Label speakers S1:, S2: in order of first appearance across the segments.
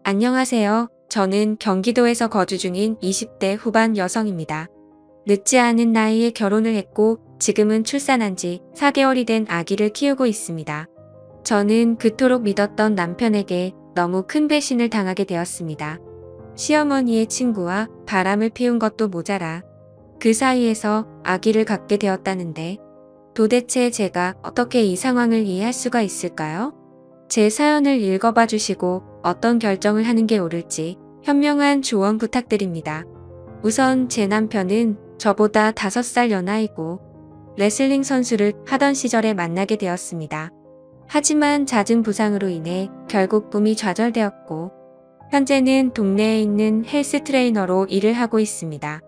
S1: 안녕하세요. 저는 경기도에서 거주 중인 20대 후반 여성입니다. 늦지 않은 나이에 결혼을 했고 지금은 출산한 지 4개월이 된 아기를 키우고 있습니다. 저는 그토록 믿었던 남편에게 너무 큰 배신을 당하게 되었습니다. 시어머니의 친구와 바람을 피운 것도 모자라 그 사이에서 아기를 갖게 되었다는데 도대체 제가 어떻게 이 상황을 이해할 수가 있을까요? 제 사연을 읽어봐 주시고 어떤 결정을 하는 게 옳을지 현명한 조언 부탁드립니다. 우선 제 남편은 저보다 5살 연하이고 레슬링 선수를 하던 시절에 만나게 되었습니다. 하지만 잦은 부상으로 인해 결국 꿈이 좌절되었고 현재는 동네에 있는 헬스 트레이너로 일을 하고 있습니다.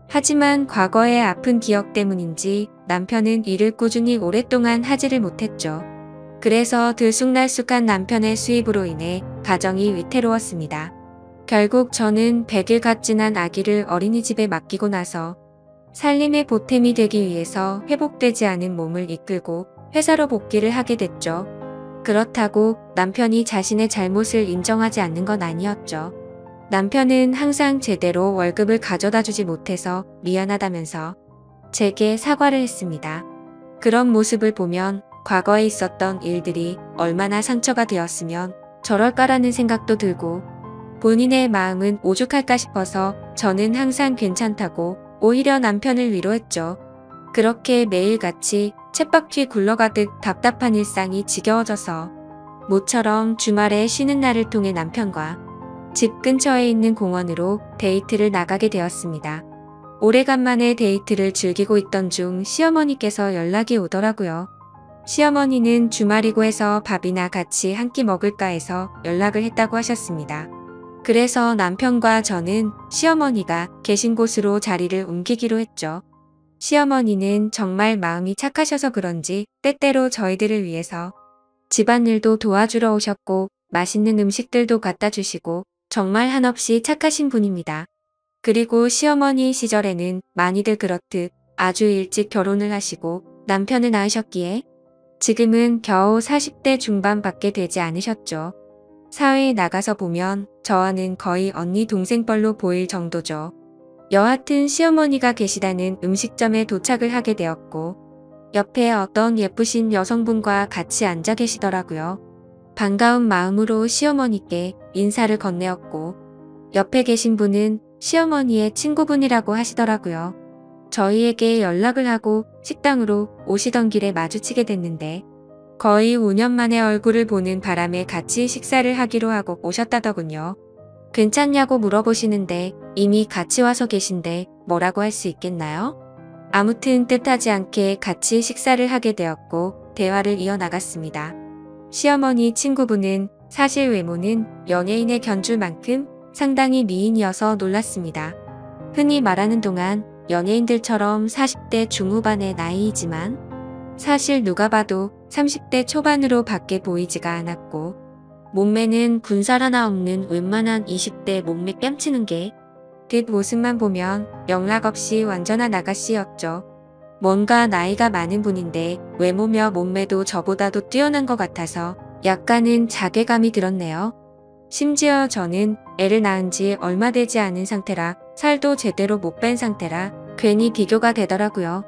S1: 하지만 과거의 아픈 기억 때문인지 남편은 일을 꾸준히 오랫동안 하지를 못했죠. 그래서 들쑥날쑥한 남편의 수입으로 인해 가정이 위태로웠습니다. 결국 저는 100일 갓 지난 아기를 어린이집에 맡기고 나서 살림의 보탬이 되기 위해서 회복되지 않은 몸을 이끌고 회사로 복귀를 하게 됐죠. 그렇다고 남편이 자신의 잘못을 인정하지 않는 건 아니었죠. 남편은 항상 제대로 월급을 가져다 주지 못해서 미안하다면서 제게 사과를 했습니다. 그런 모습을 보면 과거에 있었던 일들이 얼마나 상처가 되었으면 저럴까라는 생각도 들고 본인의 마음은 오죽할까 싶어서 저는 항상 괜찮다고 오히려 남편을 위로했죠. 그렇게 매일같이 쳇바퀴 굴러가듯 답답한 일상이 지겨워져서 모처럼 주말에 쉬는 날을 통해 남편과 집 근처에 있는 공원으로 데이트를 나가게 되었습니다. 오래간만에 데이트를 즐기고 있던 중 시어머니께서 연락이 오더라고요. 시어머니는 주말이고 해서 밥이나 같이 한 끼 먹을까 해서 연락을 했다고 하셨습니다. 그래서 남편과 저는 시어머니가 계신 곳으로 자리를 옮기기로 했죠. 시어머니는 정말 마음이 착하셔서 그런지 때때로 저희들을 위해서 집안일도 도와주러 오셨고 맛있는 음식들도 갖다 주시고 정말 한없이 착하신 분입니다. 그리고 시어머니 시절에는 많이들 그렇듯 아주 일찍 결혼을 하시고 남편을 낳으셨기에 지금은 겨우 40대 중반밖에 되지 않으셨죠. 사회에 나가서 보면 저와는 거의 언니 동생뻘로 보일 정도죠. 여하튼 시어머니가 계시다는 음식점에 도착을 하게 되었고 옆에 어떤 예쁘신 여성분과 같이 앉아 계시더라고요. 반가운 마음으로 시어머니께 인사를 건네었고 옆에 계신 분은 시어머니의 친구분이라고 하시더라고요. 저희에게 연락을 하고 식당으로 오시던 길에 마주치게 됐는데 거의 5년 만에 얼굴을 보는 바람에 같이 식사를 하기로 하고 오셨다더군요. 괜찮냐고 물어보시는데 이미 같이 와서 계신데 뭐라고 할 수 있겠나요? 아무튼 뜻하지 않게 같이 식사를 하게 되었고 대화를 이어나갔습니다. 시어머니 친구분은 사실 외모는 연예인의 견줄 만큼 상당히 미인이어서 놀랐습니다. 흔히 말하는 동안 연예인들처럼 40대 중후반의 나이이지만 사실 누가 봐도 30대 초반으로 밖에 보이지가 않았고 몸매는 군살 하나 없는 웬만한 20대 몸매 뺨치는 게 뒷모습만 보면 영락없이 완전한 아가씨였죠. 뭔가 나이가 많은 분인데 외모며 몸매도 저보다도 뛰어난 것 같아서 약간은 자괴감이 들었네요. 심지어 저는 애를 낳은 지 얼마 되지 않은 상태라 살도 제대로 못 뺀 상태라 괜히 비교가 되더라고요.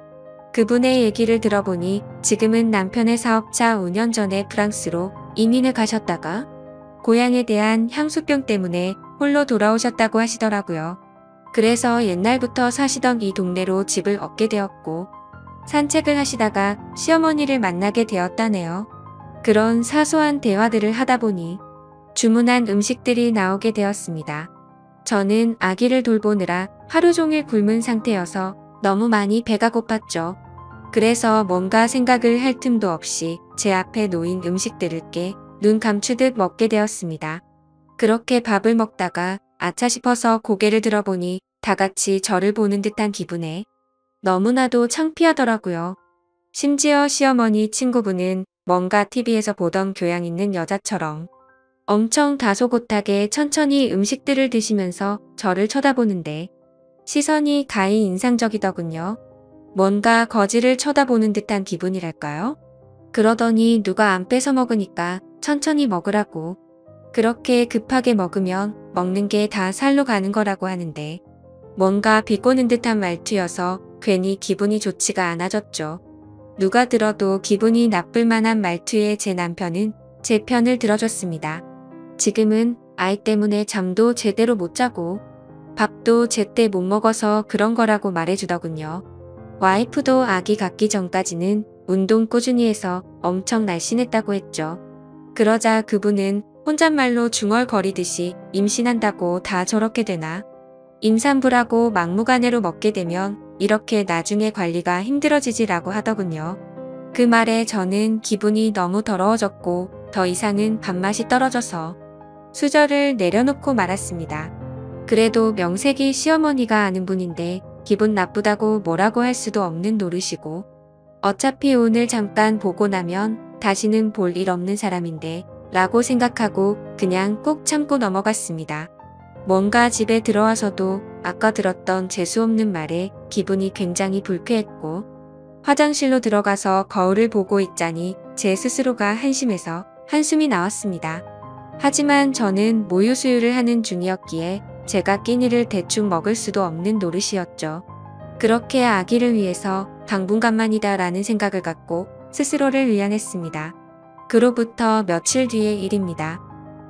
S1: 그분의 얘기를 들어보니 지금은 남편의 사업차 5년 전에 프랑스로 이민을 가셨다가 고향에 대한 향수병 때문에 홀로 돌아오셨다고 하시더라고요. 그래서 옛날부터 사시던 이 동네로 집을 얻게 되었고 산책을 하시다가 시어머니를 만나게 되었다네요. 그런 사소한 대화들을 하다 보니 주문한 음식들이 나오게 되었습니다. 저는 아기를 돌보느라 하루 종일 굶은 상태여서 너무 많이 배가 고팠죠. 그래서 뭔가 생각을 할 틈도 없이 제 앞에 놓인 음식들을 깨 눈 감추듯 먹게 되었습니다. 그렇게 밥을 먹다가 아차 싶어서 고개를 들어보니 다 같이 저를 보는 듯한 기분에 너무나도 창피하더라고요. 심지어 시어머니 친구분은 뭔가 TV에서 보던 교양 있는 여자처럼 엄청 다소곳하게 천천히 음식들을 드시면서 저를 쳐다보는데 시선이 가히 인상적이더군요. 뭔가 거지를 쳐다보는 듯한 기분이랄까요? 그러더니 누가 안 뺏어 먹으니까 천천히 먹으라고 그렇게 급하게 먹으면 먹는 게 다 살로 가는 거라고 하는데 뭔가 비꼬는 듯한 말투여서 괜히 기분이 좋지가 않아졌죠. 누가 들어도 기분이 나쁠 만한 말투의 제 남편은 제 편을 들어줬습니다. 지금은 아이 때문에 잠도 제대로 못 자고 밥도 제때 못 먹어서 그런 거라고 말해주더군요. 와이프도 아기 갖기 전까지는 운동 꾸준히 해서 엄청 날씬했다고 했죠. 그러자 그분은 혼잣말로 중얼거리듯이 임신한다고 다 저렇게 되나? 임산부라고 막무가내로 먹게 되면 이렇게 나중에 관리가 힘들어지지라고 하더군요. 그 말에 저는 기분이 너무 더러워졌고 더 이상은 밥맛이 떨어져서 수저를 내려놓고 말았습니다. 그래도 명색이 시어머니가 아는 분인데 기분 나쁘다고 뭐라고 할 수도 없는 노릇이고 어차피 오늘 잠깐 보고 나면 다시는 볼 일 없는 사람인데 라고 생각하고 그냥 꾹 참고 넘어갔습니다. 뭔가 집에 들어와서도 아까 들었던 재수없는 말에 기분이 굉장히 불쾌했고 화장실로 들어가서 거울을 보고 있자니 제 스스로가 한심해서 한숨이 나왔습니다. 하지만 저는 모유 수유를 하는 중이었기에 제가 끼니를 대충 먹을 수도 없는 노릇이었죠. 그렇게 아기를 위해서 당분간만이다 라는 생각을 갖고 스스로를 위안했습니다. 그로부터 며칠 뒤의 일입니다.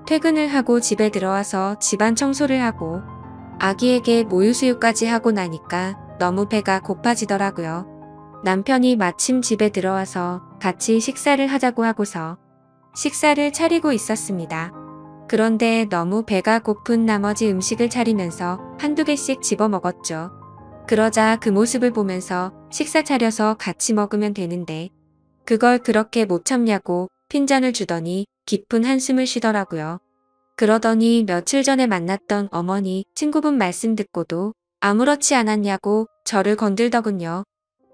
S1: 퇴근을 하고 집에 들어와서 집안 청소를 하고 아기에게 모유 수유까지 하고 나니까 너무 배가 고파지더라고요. 남편이 마침 집에 들어와서 같이 식사를 하자고 하고서 식사를 차리고 있었습니다. 그런데 너무 배가 고픈 나머지 음식을 차리면서 한두 개씩 집어 먹었죠. 그러자 그 모습을 보면서 식사 차려서 같이 먹으면 되는데 그걸 그렇게 못 참냐고 핀잔을 주더니 깊은 한숨을 쉬더라고요. 그러더니 며칠 전에 만났던 어머니 친구분 말씀 듣고도 아무렇지 않았냐고 저를 건들더군요.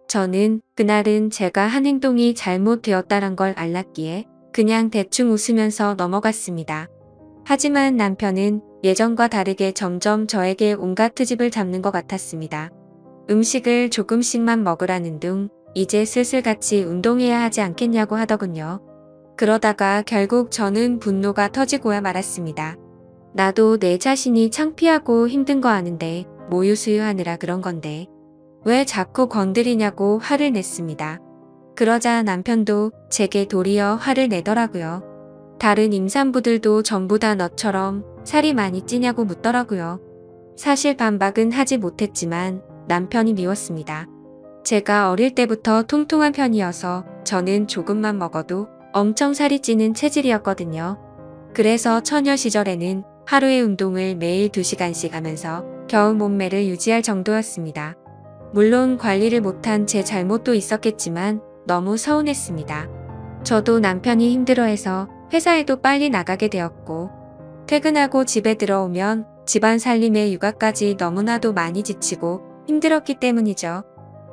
S1: 저는 그날은 제가 한 행동이 잘못되었다는 걸 알랐기에 그냥 대충 웃으면서 넘어갔습니다. 하지만 남편은 예전과 다르게 점점 저에게 온갖 트집을 잡는 것 같았습니다. 음식을 조금씩만 먹으라는 둥 이제 슬슬 같이 운동해야 하지 않겠냐고 하더군요. 그러다가 결국 저는 분노가 터지고야 말았습니다. 나도 내 자신이 창피하고 힘든 거 아는데 모유 수유하느라 그런 건데 왜 자꾸 건드리냐고 화를 냈습니다. 그러자 남편도 제게 도리어 화를 내더라고요. 다른 임산부들도 전부 다 너처럼 살이 많이 찌냐고 묻더라고요. 사실 반박은 하지 못했지만 남편이 미웠습니다. 제가 어릴 때부터 통통한 편이어서 저는 조금만 먹어도 엄청 살이 찌는 체질이었거든요. 그래서 처녀 시절에는 하루에 운동을 매일 2시간씩 하면서 겨우 몸매를 유지할 정도였습니다. 물론 관리를 못한 제 잘못도 있었겠지만 너무 서운했습니다. 저도 남편이 힘들어해서 회사에도 빨리 나가게 되었고 퇴근하고 집에 들어오면 집안 살림에 육아까지 너무나도 많이 지치고 힘들었기 때문이죠.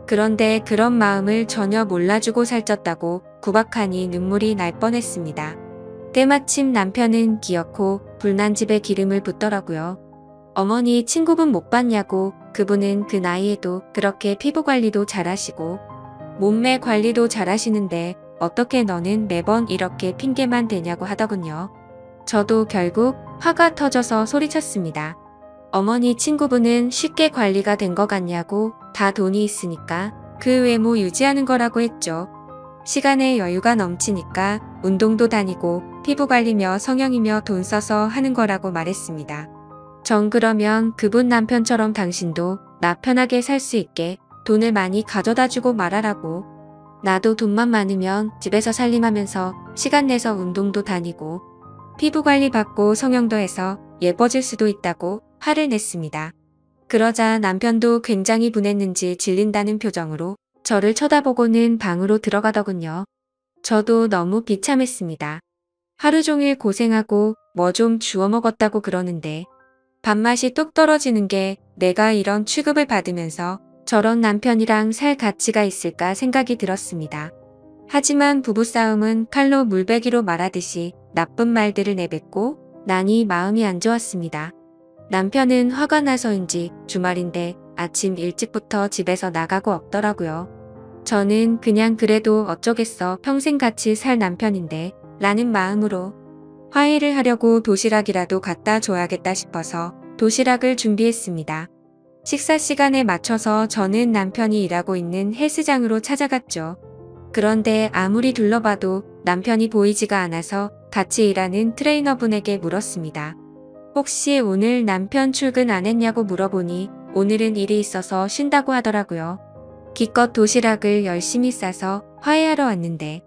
S1: 그런데 그런 마음을 전혀 몰라주고 살쪘다고 구박하니 눈물이 날 뻔했습니다. 때마침 남편은 기어코 불난 집에 기름을 붓더라고요. 어머니 친구분 못 봤냐고. 그분은 그 나이에도 그렇게 피부 관리도 잘하시고 몸매 관리도 잘하시는데 어떻게 너는 매번 이렇게 핑계만 대냐고 하더군요. 저도 결국 화가 터져서 소리쳤습니다. 어머니 친구분은 쉽게 관리가 된 것 같냐고. 다 돈이 있으니까 그 외모 유지하는 거라고 했죠. 시간에 여유가 넘치니까 운동도 다니고 피부 관리며 성형이며 돈 써서 하는 거라고 말했습니다. 전 그러면 그분 남편처럼 당신도 나 편하게 살 수 있게 돈을 많이 가져다 주고 말하라고. 나도 돈만 많으면 집에서 살림하면서 시간 내서 운동도 다니고 피부 관리 받고 성형도 해서 예뻐질 수도 있다고 화를 냈습니다. 그러자 남편도 굉장히 분했는지 질린다는 표정으로 저를 쳐다보고는 방으로 들어가더군요. 저도 너무 비참했습니다. 하루 종일 고생하고 뭐 좀 주워 먹었다고 그러는데 밥맛이 뚝 떨어지는 게 내가 이런 취급을 받으면서 저런 남편이랑 살 가치가 있을까 생각이 들었습니다. 하지만 부부싸움은 칼로 물베기로 말하듯이 나쁜 말들을 내뱉고 나니 마음이 안 좋았습니다. 남편은 화가 나서인지 주말인데 아침 일찍부터 집에서 나가고 없더라고요. 저는 그냥 그래도 어쩌겠어 평생 같이 살 남편인데 라는 마음으로 화해를 하려고 도시락이라도 갖다 줘야겠다 싶어서 도시락을 준비했습니다. 식사 시간에 맞춰서 저는 남편이 일하고 있는 헬스장으로 찾아갔죠. 그런데 아무리 둘러봐도 남편이 보이지가 않아서 같이 일하는 트레이너분에게 물었습니다. 혹시 오늘 남편 출근 안 했냐고 물어보니 오늘은 일이 있어서 쉰다고 하더라고요. 기껏 도시락을 열심히 싸서 화해하러 왔는데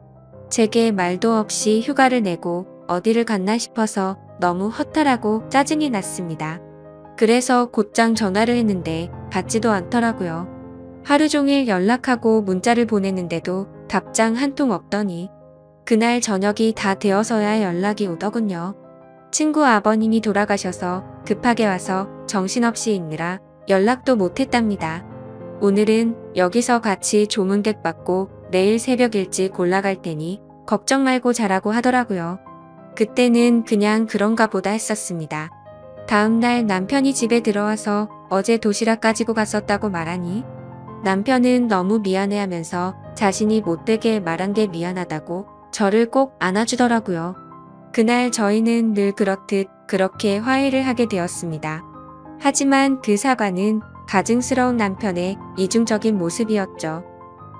S1: 제게 말도 없이 휴가를 내고 어디를 갔나 싶어서 너무 허탈하고 짜증이 났습니다. 그래서 곧장 전화를 했는데 받지도 않더라고요. 하루 종일 연락하고 문자를 보냈는데도 답장 한 통 없더니 그날 저녁이 다 되어서야 연락이 오더군요. 친구 아버님이 돌아가셔서 급하게 와서 정신없이 있느라 연락도 못했답니다. 오늘은 여기서 같이 조문객 받고 내일 새벽 일찍 올라갈 테니 걱정 말고 자라고 하더라고요. 그때는 그냥 그런가 보다 했었습니다. 다음날 남편이 집에 들어와서 어제 도시락 가지고 갔었다고 말하니 남편은 너무 미안해하면서 자신이 못되게 말한 게 미안하다고 저를 꼭 안아주더라고요. 그날 저희는 늘 그렇듯 그렇게 화해를 하게 되었습니다. 하지만 그 사과는 가증스러운 남편의 이중적인 모습이었죠.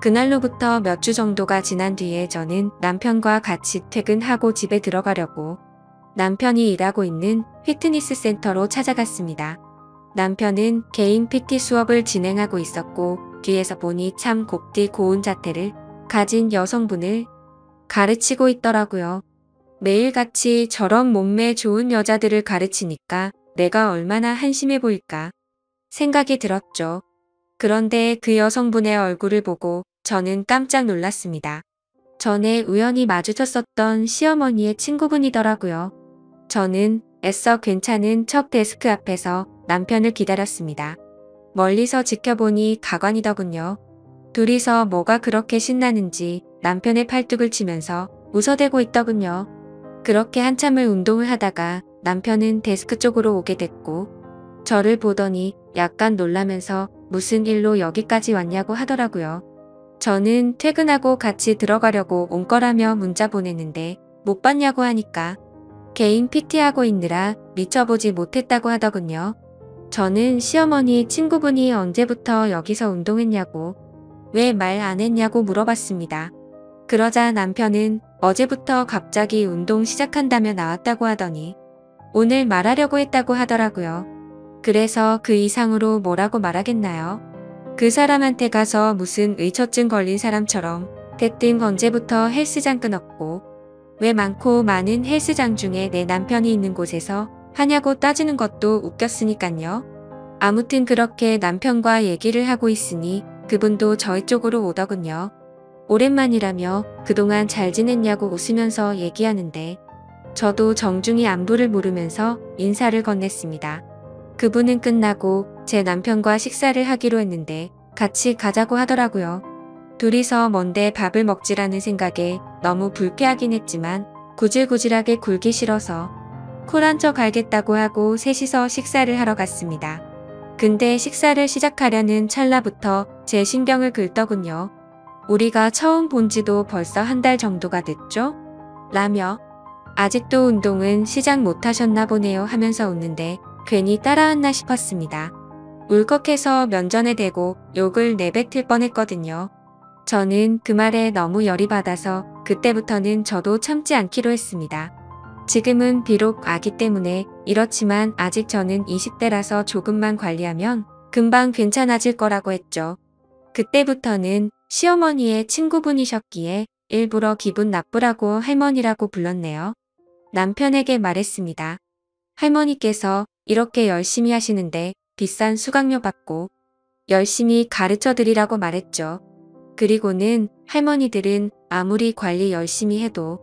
S1: 그날로부터 몇 주 정도가 지난 뒤에 저는 남편과 같이 퇴근하고 집에 들어가려고 남편이 일하고 있는 피트니스 센터로 찾아갔습니다. 남편은 개인 PT 수업을 진행하고 있었고 뒤에서 보니 참 곱디 고운 자태를 가진 여성분을 가르치고 있더라고요. 매일같이 저런 몸매 좋은 여자들을 가르치니까 내가 얼마나 한심해 보일까 생각이 들었죠. 그런데 그 여성분의 얼굴을 보고 저는 깜짝 놀랐습니다. 전에 우연히 마주쳤었던 시어머니의 친구분이더라고요. 저는 애써 괜찮은 척 데스크 앞에서 남편을 기다렸습니다. 멀리서 지켜보니 가관이더군요. 둘이서 뭐가 그렇게 신나는지 남편의 팔뚝을 치면서 웃어대고 있더군요. 그렇게 한참을 운동을 하다가 남편은 데스크 쪽으로 오게 됐고 저를 보더니 약간 놀라면서 무슨 일로 여기까지 왔냐고 하더라고요. 저는 퇴근하고 같이 들어가려고 온 거라며 문자 보냈는데 못 봤냐고 하니까 개인 PT하고 있느라 미쳐보지 못했다고 하더군요. 저는 시어머니 친구분이 언제부터 여기서 운동했냐고 왜 말 안 했냐고 물어봤습니다. 그러자 남편은 어제부터 갑자기 운동 시작한다며 나왔다고 하더니 오늘 말하려고 했다고 하더라고요. 그래서 그 이상으로 뭐라고 말하겠나요? 그 사람한테 가서 무슨 의처증 걸린 사람처럼 대뜸 언제부터 헬스장 끊었고 왜 많고 많은 헬스장 중에 내 남편이 있는 곳에서 하냐고 따지는 것도 웃겼으니깐요. 아무튼 그렇게 남편과 얘기를 하고 있으니 그분도 저희 쪽으로 오더군요. 오랜만이라며 그동안 잘 지냈냐고 웃으면서 얘기하는데 저도 정중히 안부를 물으면서 인사를 건넸습니다. 그분은 끝나고 제 남편과 식사를 하기로 했는데 같이 가자고 하더라고요. 둘이서 뭔데 밥을 먹지라는 생각에 너무 불쾌하긴 했지만 구질구질하게 굴기 싫어서 쿨 한 척 알겠다고 하고 셋이서 식사를 하러 갔습니다. 근데 식사를 시작하려는 찰나부터 제 신경을 긁더군요. 우리가 처음 본 지도 벌써 한 달 정도가 됐죠? 라며 아직도 운동은 시작 못하셨나 보네요 하면서 웃는데 괜히 따라왔나 싶었습니다. 울컥해서 면전에 대고 욕을 내뱉을 뻔했거든요. 저는 그 말에 너무 열이 받아서 그때부터는 저도 참지 않기로 했습니다. 지금은 비록 아기 때문에 이렇지만 아직 저는 20대라서 조금만 관리하면 금방 괜찮아질 거라고 했죠. 그때부터는 시어머니의 친구분이셨기에 일부러 기분 나쁘라고 할머니라고 불렀네요. 남편에게 말했습니다. 할머니께서 이렇게 열심히 하시는데 비싼 수강료 받고 열심히 가르쳐 드리라고 말했죠. 그리고는 할머니들은 아무리 관리 열심히 해도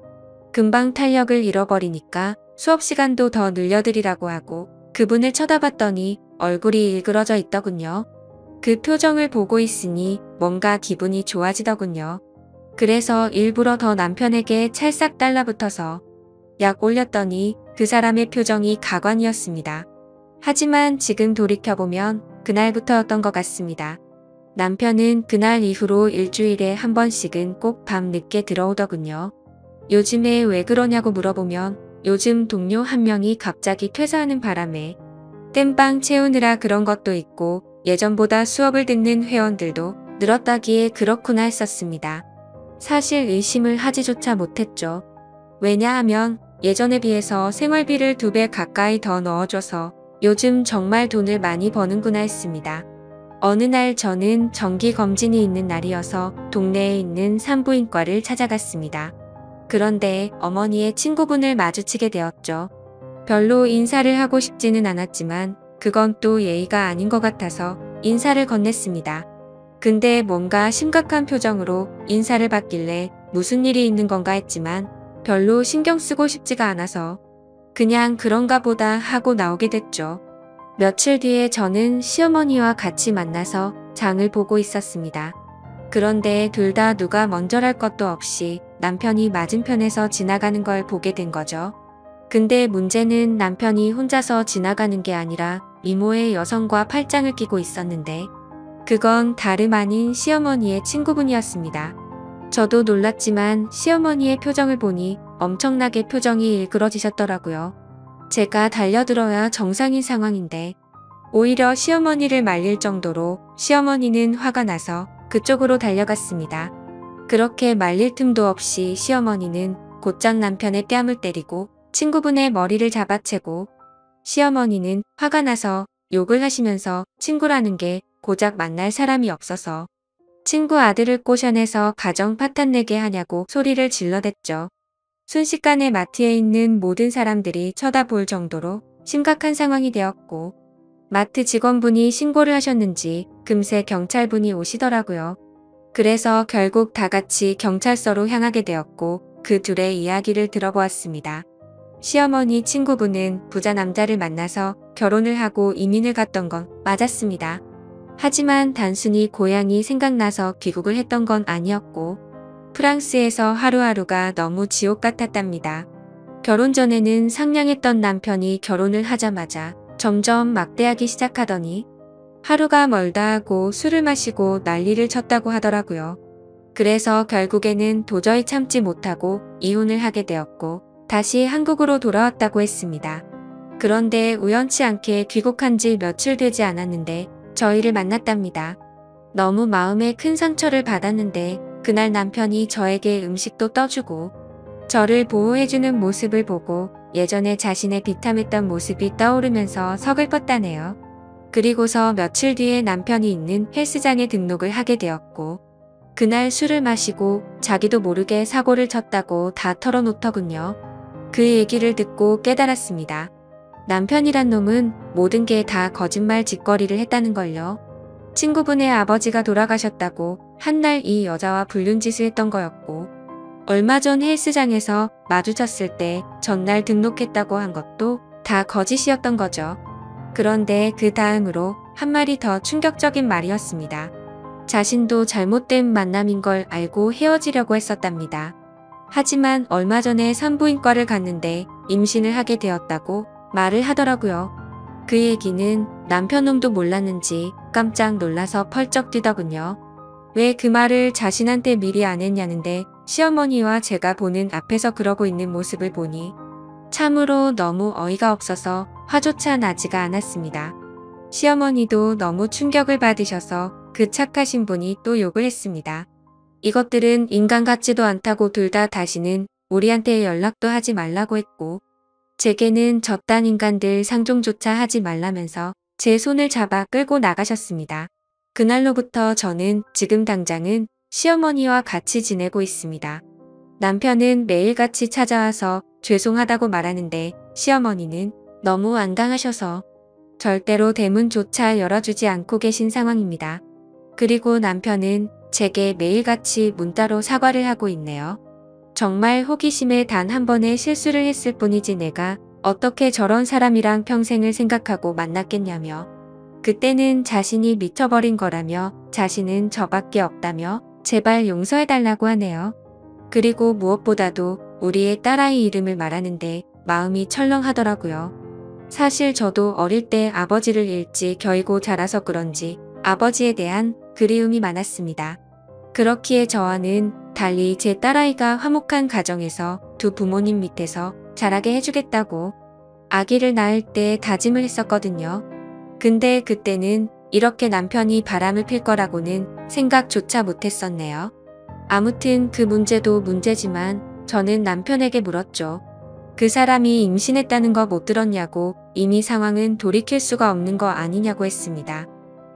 S1: 금방 탄력을 잃어버리니까 수업 시간도 더 늘려드리라고 하고 그분을 쳐다봤더니 얼굴이 일그러져 있더군요. 그 표정을 보고 있으니 뭔가 기분이 좋아지더군요. 그래서 일부러 더 남편에게 찰싹 달라붙어서 약 올렸더니 그 사람의 표정이 가관이었습니다. 하지만 지금 돌이켜보면 그날부터였던 것 같습니다. 남편은 그날 이후로 일주일에 한 번씩은 꼭 밤 늦게 들어오더군요. 요즘에 왜 그러냐고 물어보면 요즘 동료 한 명이 갑자기 퇴사하는 바람에 땜빵 채우느라 그런 것도 있고 예전보다 수업을 듣는 회원들도 늘었다기에 그렇구나 했었습니다. 사실 의심을 하지조차 못했죠. 왜냐하면 예전에 비해서 생활비를 2배 가까이 더 넣어줘서 요즘 정말 돈을 많이 버는구나 했습니다. 어느 날 저는 정기검진이 있는 날이어서 동네에 있는 산부인과를 찾아갔습니다. 그런데 어머니의 친구분을 마주치게 되었죠. 별로 인사를 하고 싶지는 않았지만 그건 또 예의가 아닌 것 같아서 인사를 건넸습니다. 근데 뭔가 심각한 표정으로 인사를 받길래 무슨 일이 있는 건가 했지만 별로 신경 쓰고 싶지가 않아서 그냥 그런가 보다 하고 나오게 됐죠. 며칠 뒤에 저는 시어머니와 같이 만나서 장을 보고 있었습니다. 그런데 둘 다 누가 먼저랄 것도 없이 남편이 맞은편에서 지나가는 걸 보게 된 거죠. 근데 문제는 남편이 혼자서 지나가는 게 아니라 이모의 여성과 팔짱을 끼고 있었는데 그건 다름 아닌 시어머니의 친구분이었습니다. 저도 놀랐지만 시어머니의 표정을 보니 엄청나게 표정이 일그러지셨더라고요. 제가 달려들어야 정상인 상황인데 오히려 시어머니를 말릴 정도로 시어머니는 화가 나서 그쪽으로 달려갔습니다. 그렇게 말릴 틈도 없이 시어머니는 곧장 남편의 뺨을 때리고 친구분의 머리를 잡아채고 시어머니는 화가 나서 욕을 하시면서 친구라는 게 고작 만날 사람이 없어서 친구 아들을 꼬셔내서 가정 파탄내게 하냐고 소리를 질러댔죠. 순식간에 마트에 있는 모든 사람들이 쳐다볼 정도로 심각한 상황이 되었고 마트 직원분이 신고를 하셨는지 금세 경찰분이 오시더라고요. 그래서 결국 다 같이 경찰서로 향하게 되었고 그 둘의 이야기를 들어보았습니다. 시어머니 친구분은 부자 남자를 만나서 결혼을 하고 이민을 갔던 건 맞았습니다. 하지만 단순히 고향이 생각나서 귀국을 했던 건 아니었고 프랑스에서 하루하루가 너무 지옥 같았답니다. 결혼 전에는 상냥했던 남편이 결혼을 하자마자 점점 막대하기 시작하더니 하루가 멀다 하고 술을 마시고 난리를 쳤다고 하더라고요. 그래서 결국에는 도저히 참지 못하고 이혼을 하게 되었고 다시 한국으로 돌아왔다고 했습니다. 그런데 우연치 않게 귀국한 지 며칠 되지 않았는데 저희를 만났답니다. 너무 마음에 큰 상처를 받았는데 그날 남편이 저에게 음식도 떠주고 저를 보호해주는 모습을 보고 예전에 자신의 비참했던 모습이 떠오르면서 서글펐다네요. 그리고서 며칠 뒤에 남편이 있는 헬스장에 등록을 하게 되었고 그날 술을 마시고 자기도 모르게 사고를 쳤다고 다 털어놓더군요. 그 얘기를 듣고 깨달았습니다. 남편이란 놈은 모든 게 다 거짓말 짓거리를 했다는 걸요. 친구분의 아버지가 돌아가셨다고 한날 이 여자와 불륜짓을 했던 거였고 얼마 전 헬스장에서 마주쳤을 때 전날 등록했다고 한 것도 다 거짓이었던 거죠. 그런데 그 다음으로 한 말이 더 충격적인 말이었습니다. 자신도 잘못된 만남인 걸 알고 헤어지려고 했었답니다. 하지만 얼마 전에 산부인과를 갔는데 임신을 하게 되었다고 말을 하더라고요. 그 얘기는 남편놈도 몰랐는지 깜짝 놀라서 펄쩍 뛰더군요. 왜 그 말을 자신한테 미리 안 했냐는데 시어머니와 제가 보는 앞에서 그러고 있는 모습을 보니 참으로 너무 어이가 없어서 화조차 나지가 않았습니다. 시어머니도 너무 충격을 받으셔서 그 착하신 분이 또 욕을 했습니다. 이것들은 인간 같지도 않다고 둘 다 다시는 우리한테 연락도 하지 말라고 했고 제게는 저딴 인간들 상종조차 하지 말라면서 제 손을 잡아 끌고 나가셨습니다. 그날로부터 저는 지금 당장은 시어머니와 같이 지내고 있습니다. 남편은 매일같이 찾아와서 죄송하다고 말하는데 시어머니는 너무 안강하셔서 절대로 대문조차 열어주지 않고 계신 상황입니다. 그리고 남편은 제게 매일같이 문자로 사과를 하고 있네요. 정말 호기심에 단 한 번의 실수를 했을 뿐이지 내가 어떻게 저런 사람이랑 평생을 생각하고 만났겠냐며 그때는 자신이 미쳐버린 거라며 자신은 저밖에 없다며 제발 용서해달라고 하네요. 그리고 무엇보다도 우리의 딸아이 이름을 말하는데 마음이 철렁하더라고요. 사실 저도 어릴 때 아버지를 일찍 겨이고 자라서 그런지 아버지에 대한 그리움이 많았습니다. 그렇기에 저와는 달리 제 딸아이가 화목한 가정에서 두 부모님 밑에서 자라게 해주겠다고 아기를 낳을 때 다짐을 했었거든요. 근데 그때는 이렇게 남편이 바람을 필 거라고는 생각조차 못했었네요. 아무튼 그 문제도 문제지만 저는 남편에게 물었죠. 그 사람이 임신했다는 거 못 들었냐고, 이미 상황은 돌이킬 수가 없는 거 아니냐고 했습니다.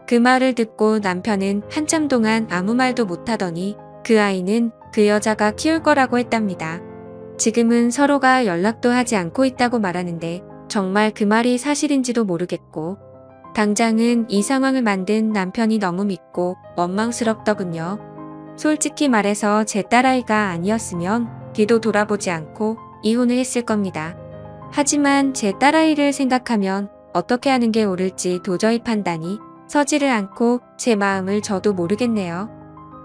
S1: 그 말을 듣고 남편은 한참 동안 아무 말도 못하더니 그 아이는 그 여자가 키울 거라고 했답니다. 지금은 서로가 연락도 하지 않고 있다고 말하는데 정말 그 말이 사실인지도 모르겠고, 당장은 이 상황을 만든 남편이 너무 믿고 원망스럽더군요. 솔직히 말해서 제 딸아이가 아니었으면 뒤도 돌아보지 않고 이혼을 했을 겁니다. 하지만 제 딸아이를 생각하면 어떻게 하는 게 옳을지 도저히 판단이 서지를 않고 제 마음을 저도 모르겠네요.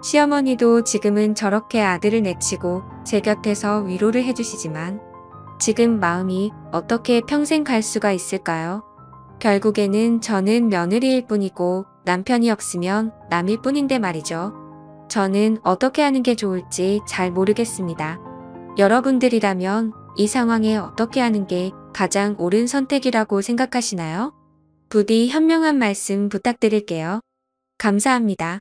S1: 시어머니도 지금은 저렇게 아들을 내치고 제 곁에서 위로를 해주시지만 지금 마음이 어떻게 평생 갈 수가 있을까요? 결국에는 저는 며느리일 뿐이고 남편이 없으면 남일 뿐인데 말이죠. 저는 어떻게 하는 게 좋을지 잘 모르겠습니다. 여러분들이라면 이 상황에 어떻게 하는 게 가장 옳은 선택이라고 생각하시나요? 부디 현명한 말씀 부탁드릴게요. 감사합니다.